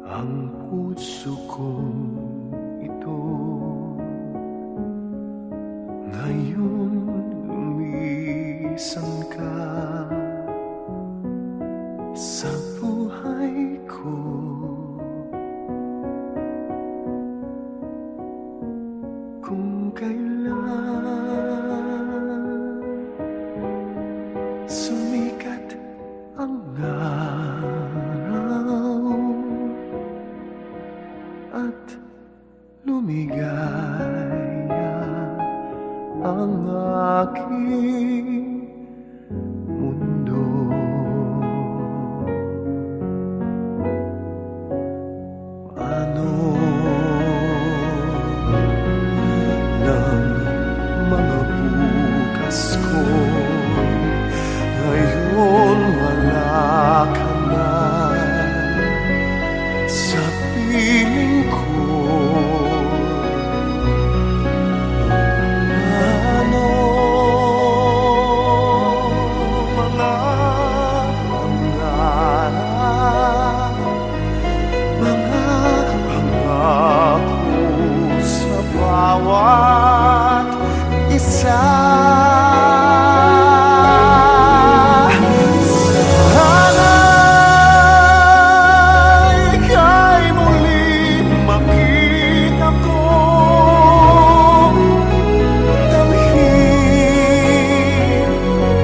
ang puso kong ito. Ngayon lumisan ka sa buhay ko. Kung kailan sumikat ang araw at lumigaya ang aking mundo, ano ng mga bukas ko ngayon wala ka na sa piling ko. Bawat isa sana'y ika'y muling makita ko, damhin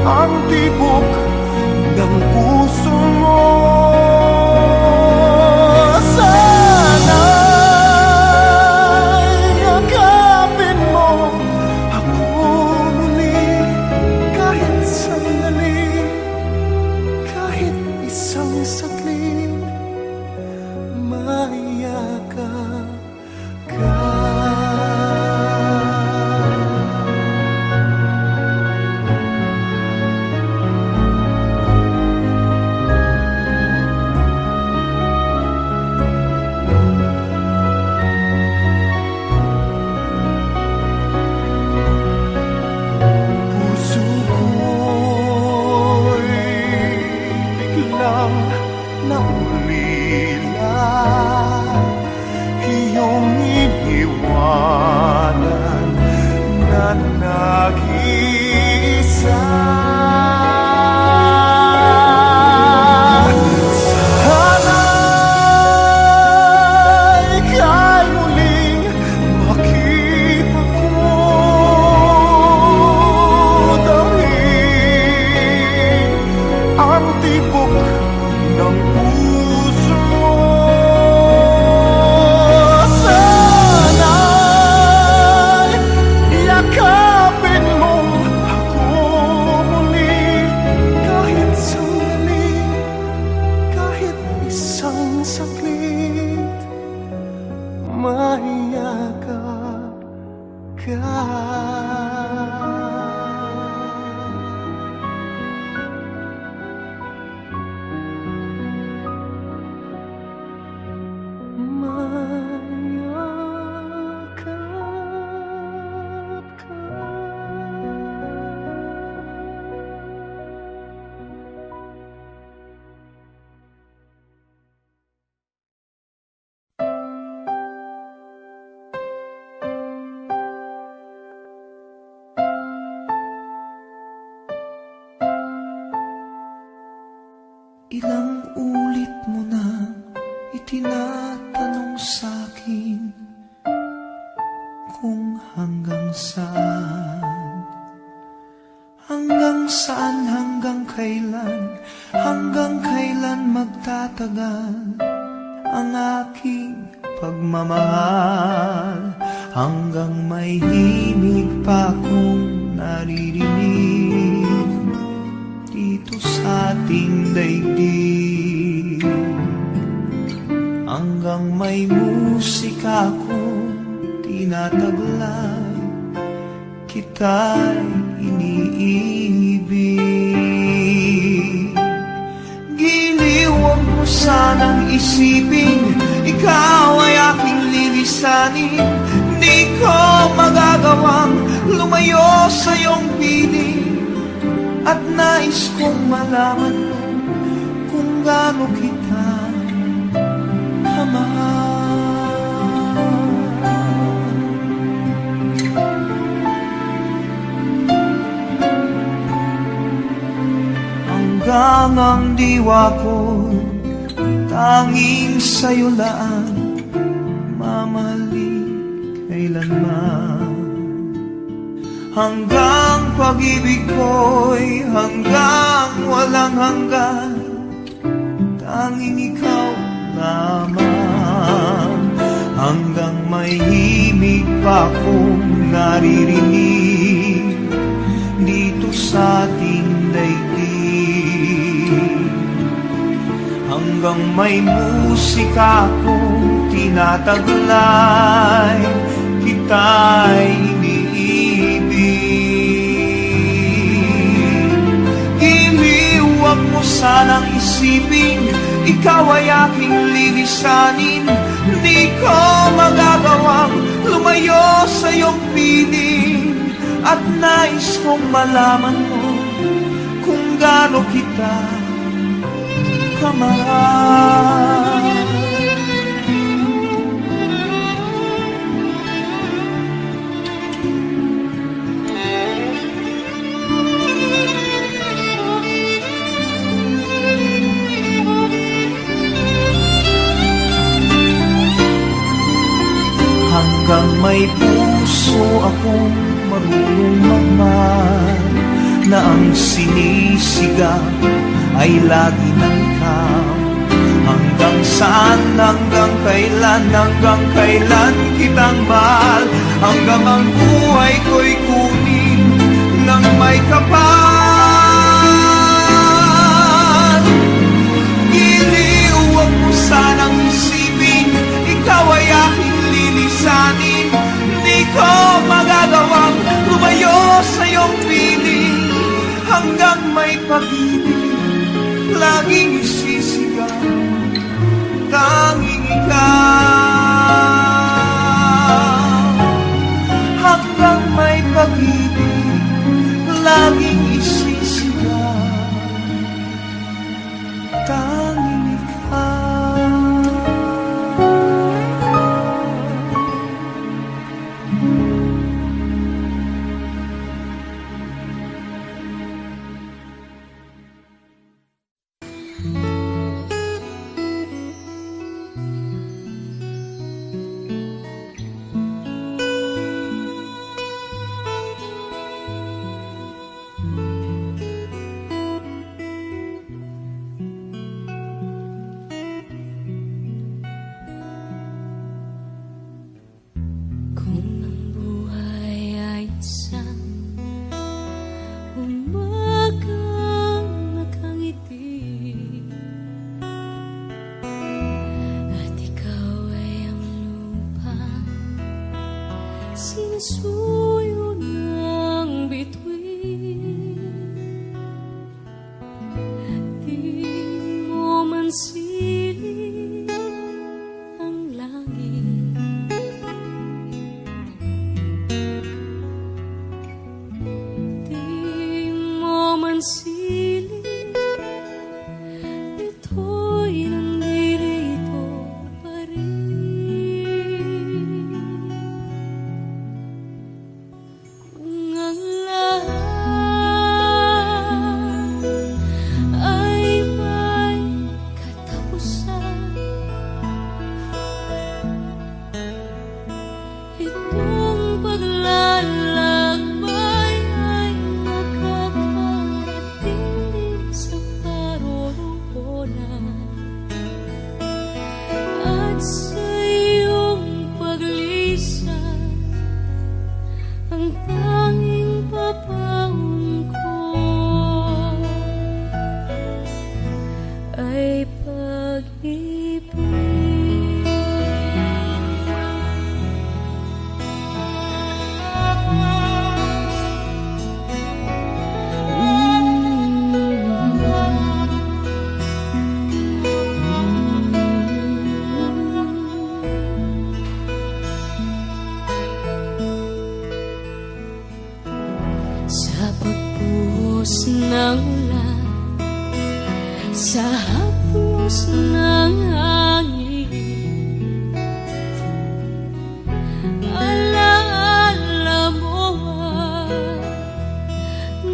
ang tibok ng puso mo. Naulila iyong iniwanan na nag-iisa. Sana'y ika'y muling makita ko, damhin ang tibok ng puso mo. Sana'y yakapin mo ako muli, kahit sandali, kahit isang saglit, maiyakap ka. Ilang ulit mo na itinatanong sa'kin kung hanggang saan, hanggang kailan magtatagal ang aking pagmamahal, hanggang may himig pa akong naririnig dito sa ating daigdig, hanggang may musika akong tinataglay, kita'y iniibig. Giliw, huwag mo sanang isipin ikaw ay aking lilisanin, di ko magagawang lumayo sa iyong piling. At nais kong malaman mo gaano kita kamahal. Hanggang ang diwa ko tanging sa'yo lang mamahalin kailanman. Hanggang pag-ibig ko'y hanggang walang hanggan, tanging ikaw lamang. Hanggang may himig pa kong naririnig dito sa ating daigdig. Hanggang may musika kong tinataglay, kita'y iniibig. Iniwag mo sanang isipin, ikaw ay aking lilisanin. Di ko magagawang lumayo sa iyong piling, at nais kong malaman mo kung gaano kita kamahal. Hanggang may puso akong marunong magmahal, na ang sinisigaw ay lagi ng ikaw. Hanggang saan, hanggang kailan kitang mahal. Hanggang ang buhay ko'y kunin ng may kapal. Iniuwag mo sanang isipin, ikaw ay aking lilisanin. Di ko magagawang lumayo sa iyong piling. Hanggang may pag-ibig laging isisigaw, tanging ikaw. Hanggang may pag-ibig laging isisigaw, tanging ikaw. Sinusuyo ng bituin, di mo man silip ang langit. Di mo man silip, ito'y nandito pa rin. Sa pagbuhos ng ulan, sa hapon agos ng hangin. Alaala mo ang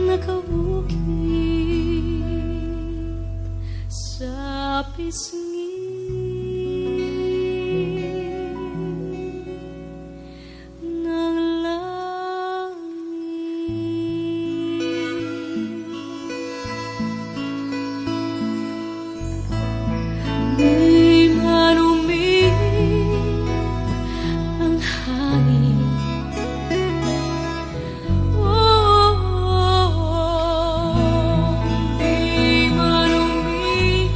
nakabukid sa pisngi ng langit. Di marumi ang hangin. Oh, di marumi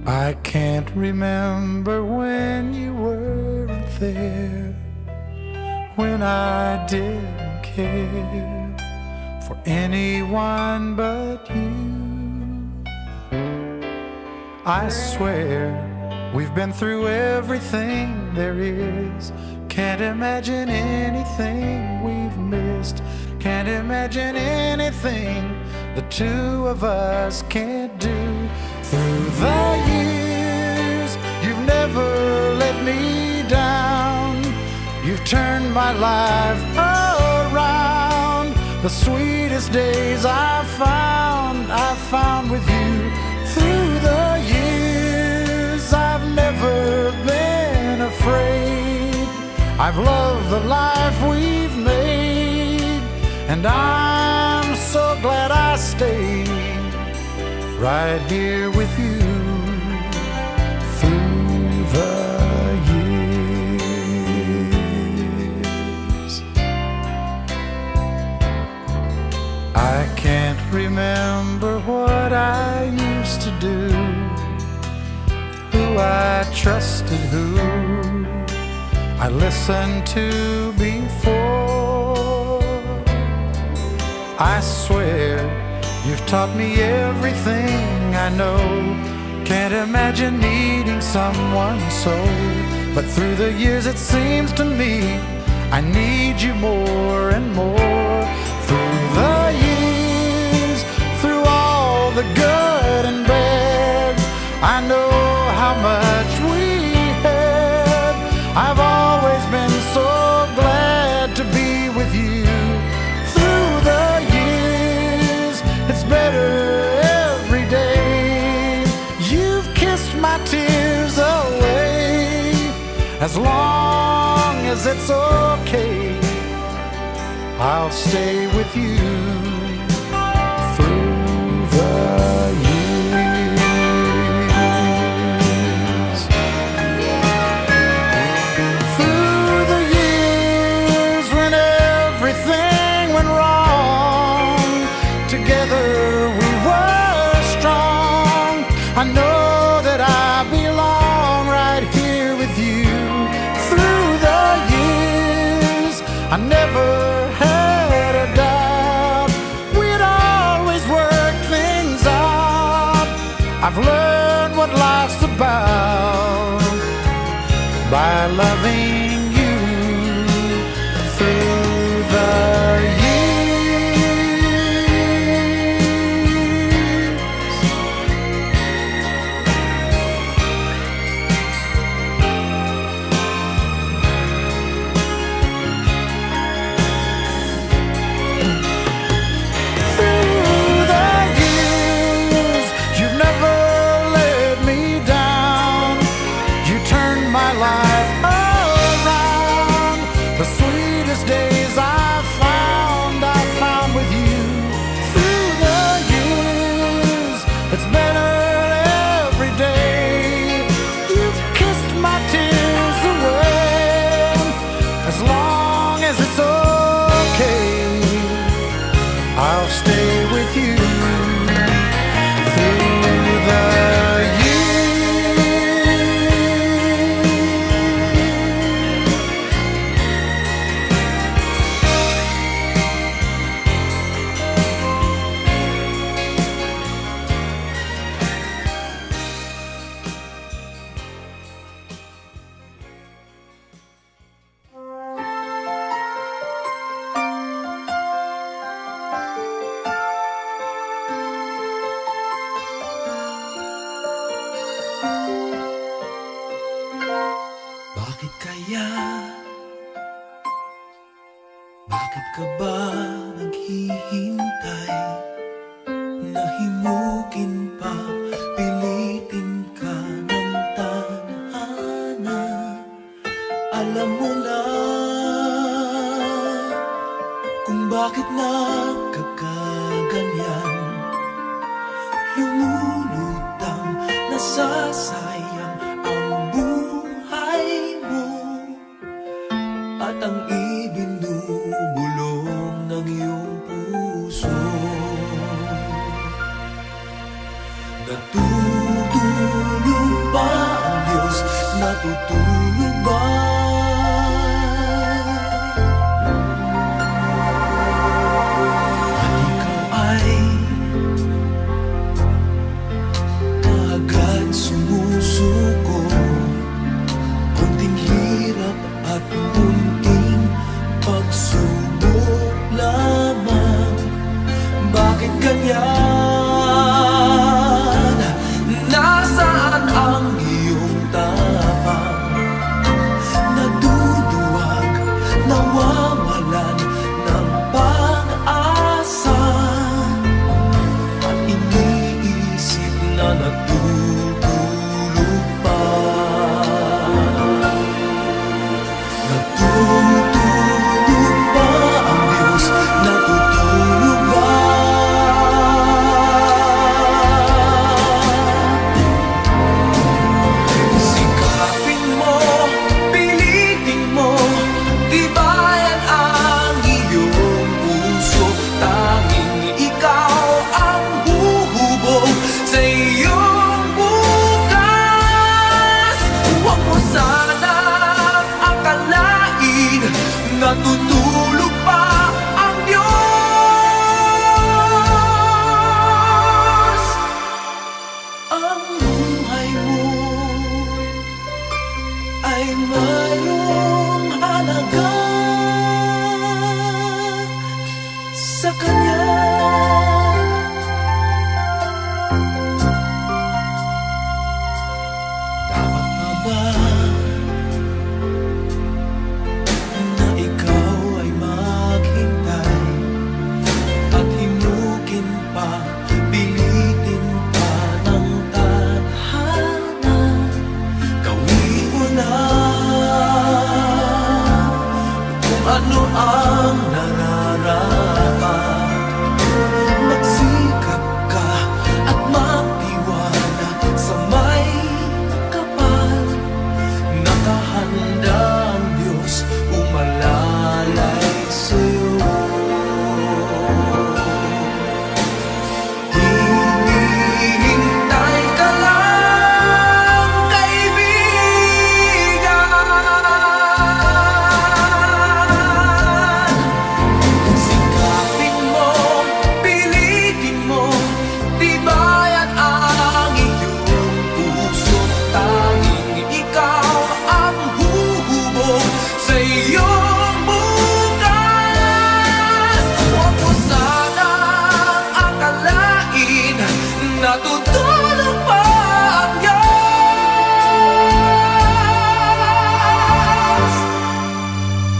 I can't remember when you weren't there, when I didn't care for anyone but you. I swear we've been through everything there is. Can't imagine anything we've missed. Can't imagine anything the two of us can't do. Through the years, you've never let me down. You've turned my life around. The sweetest days I found with you. Through the years, I've never been afraid. I've loved the life we've made, and I'm so glad I stayed right here with you through the years. I can't remember what I used to do, who I trusted, who I listened to before. I swear you've taught me everything I know. Can't imagine needing someone so. But through the years it seems to me I need you more and more. Through the years, through all the good and bad, I know how much we had. I've always been so glad to be with you. Through the years, it's better every day. You've kissed my tears away. As long as it's okay, I'll stay with you through the years. Through the years when everything went wrong, together we were strong. I know that I belong right here with you. Through the years, I never had a doubt we'd always work things out. I've learned what life's about by loving you through the I'll stay with you through the Bakit kaya? Bakit ka ba naghihintay? Nahimukin pa, pilitin ka ng tadhana. Alam mo na kung bakit nagkakaganyan. Lumulutang, nasasayang ang buhay mo at ang ibinubulong ng iyong puso. Natutulog natutulog ba? At ikaw ay agad sumusuko, konting hirap at munting pagsubok lamang. Bakit ganyan? Nasaan ang iyong tapang? Naduduwag, nawawalan ng pag-asa, at iniisip na natutulog pa. Natutulog ba ang Diyos? Natutulog ba? Sikapin mo, pilitin mo, tibayan ang iyong puso. Tanging ikaw ang huhubog sa iyong bukas. Huwag mo sanang akalain natutulog pa ang Diyos. Ang buhay mo ay mayroong halaga sa Kanya. Dapat na ba na ikaw ay maghintay at himukin pa, pilitin pa ng tadhana? Gawin mo na kung ano ang nararapat. Magsikap ka at magtiwala sa may kapal. Nakahanda ang Diyos umalalay sa'yo. Hinihintay ka lang, kaibigan. Sikapin mo, pilitin mo, tibayan ang iyong puso. Tanging ikaw ang huhubog sa iyong bukas. Huwag mo sanang akalain natutulog pa ang Diyos.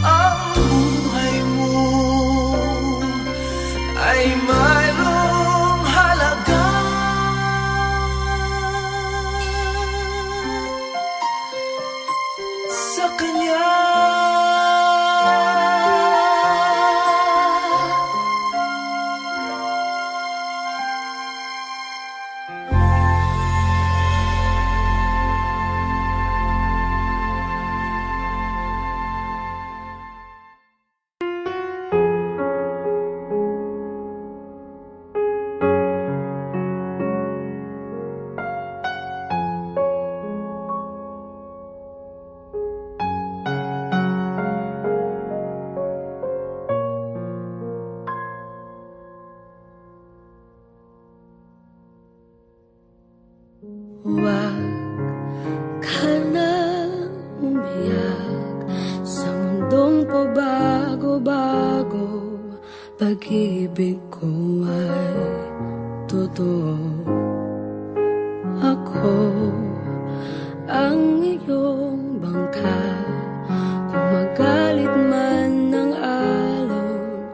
Ang buhay mo ay mayroong halaga sa Kanya. Huwag ka na umiyak sa mundong pabago-bago. Pag-ibig ko ay totoo. Ako ang iyong bangka. Kung magalit man ng alon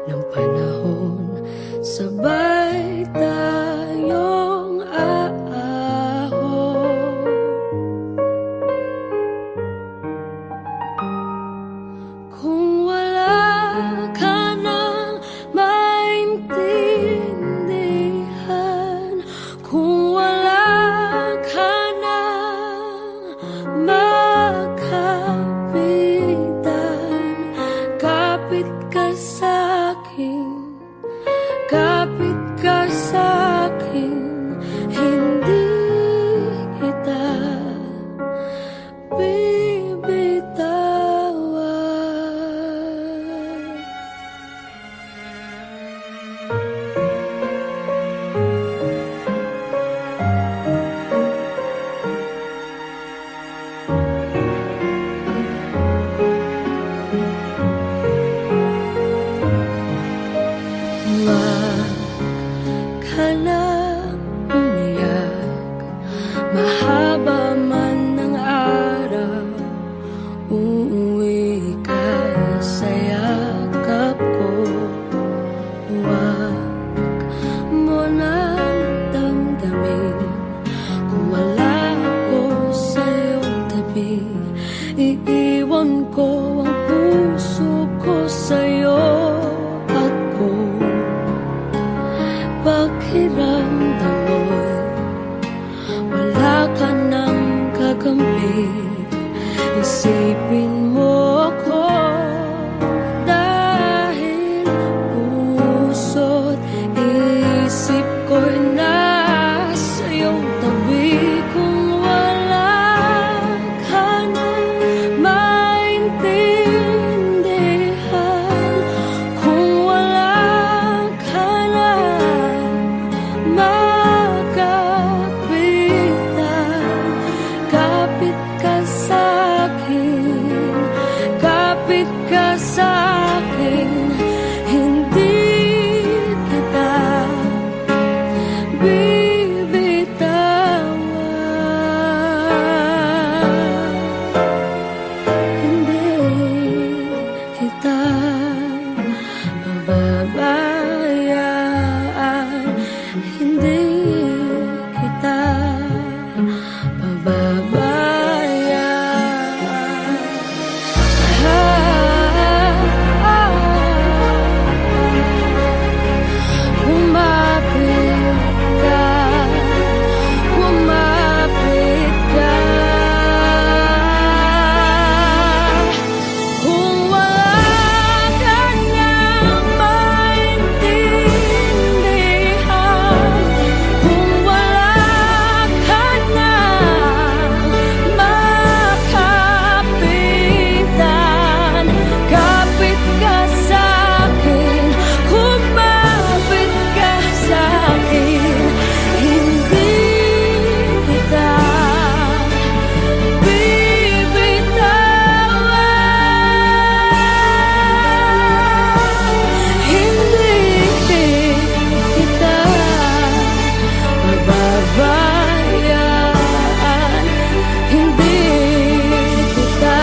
ng panahon, sabay tayong aahon. Kung wala ka nang maintindihan, kung wala ka nang makakasama, kapit ka sa'kin, hindi kita bibitawan. Hindi kita pababayaan, hindi kita pababayaan. Kumapit ka, kumapit ka. Kung wala ka nang maintindihan, kung wala ka nang makapitan, kapit ka sa'kin, kumapit ka sa'kin, hindi kita bibitawan. Hindi kita pababayaan, hindi kita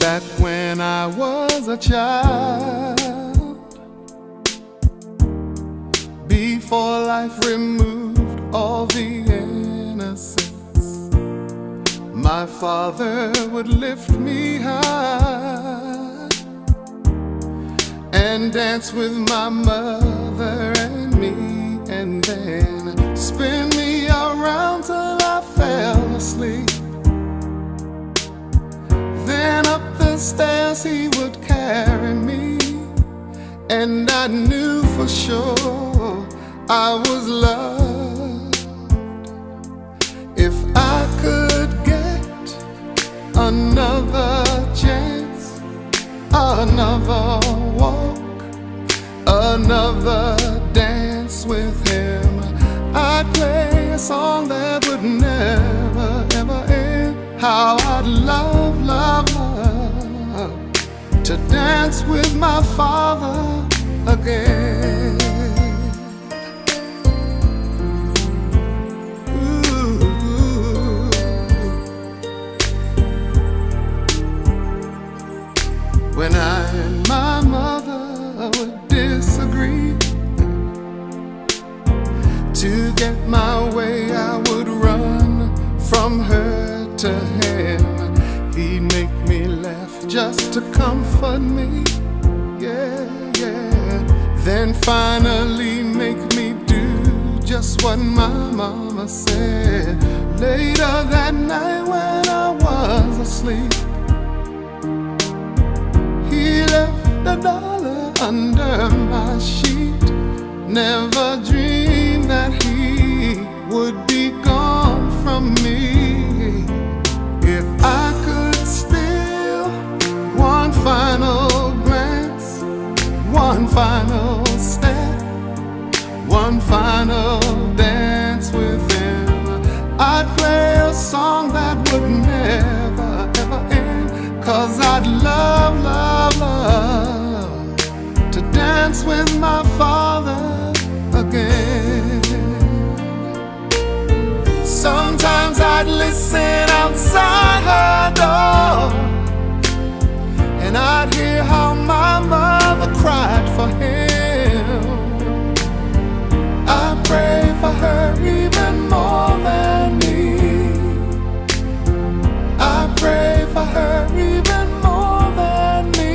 Back when I was a child, before life removed all the innocence, my father would lift me high and dance with my mother and me, and then spin me around till I fell asleep. Then up the stairs he would carry me, and I knew for sure I was loved. If I could get another chance, another walk, another dance with him, I'd play a song that would never ever end. How I'd love, love, love to dance with my father again. Ooh. When I and my mother would disagree, to get my way I would run from her to him. He'd make me laugh just to comfort me, yeah, yeah. Then finally make me do just what my mama said. Later that night when I was asleep, he left $1 under my sheet. Never dreamed that he would be gone from me. If I could steal one final glance, one final step, one final dance with him, I'd play a song that would never ever end. 'Cause I'd love, love, love to dance with my father again. Sometimes I'd listen outside her door, and I'd hear how my mother cried for him. I pray for her even more than me. I pray for her even more than me.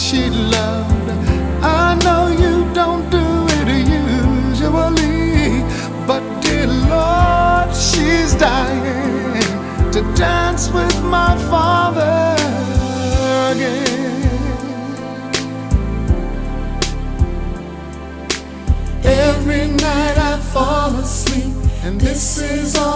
she loved. I know you don't do it usually, but dear Lord, she's dying to dance with my father again. Every night I fall asleep, and this is all